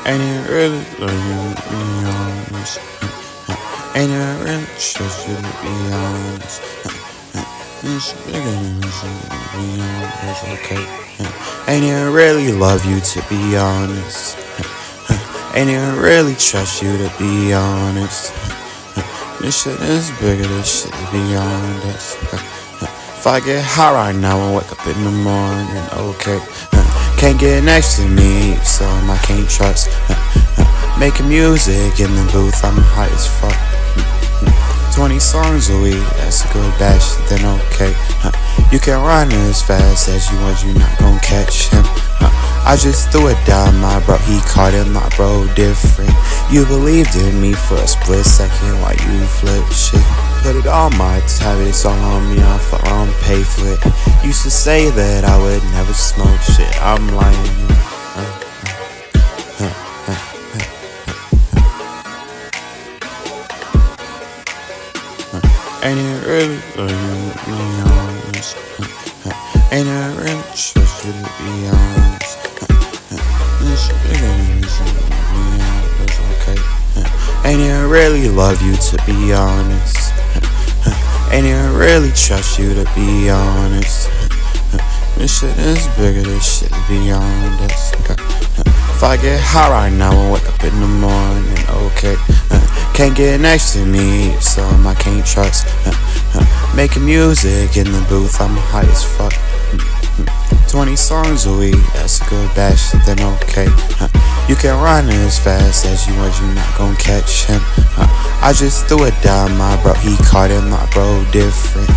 Ain't it really love you to be honest? Ain't it really trust you to be honest? It's bigger than this, to be honest, okay? Ain't it really love you to be honest? Ain't it really trust you to be honest? This shit is bigger, this shit to be honest. If I get high right now and wake up in the morning, okay? Can't get next to me, so I can't trust. Making music in the booth, I'm high as fuck. 20 songs a week, that's a good batch, then okay. You can run as fast as you want, you not gon' catch him. I just threw it down, my bro, he caught it, my bro, different. You believed in me for a split second while you flip shit. Put it on my tab, it's all on me, I don't pay for it. Used to say that I would never smoke shit, I'm lying. Ain't it really love you to be honest? Ain't it really trust you to be honest? It's bigger than this, to be honest, okay? Ain't it really love you to be honest? Ain't it really trust you to be honest? This shit is bigger, this shit to be honest. If I get high right now and wake up in the morning, okay? Can't get next to me, so I can't trust. Making music in the booth, I'm high as fuck. 20 songs a week, that's a good batch, then okay. You can run as fast as you want, you not gon' catch him. I just threw it down, my bro, he caught it, my bro, different.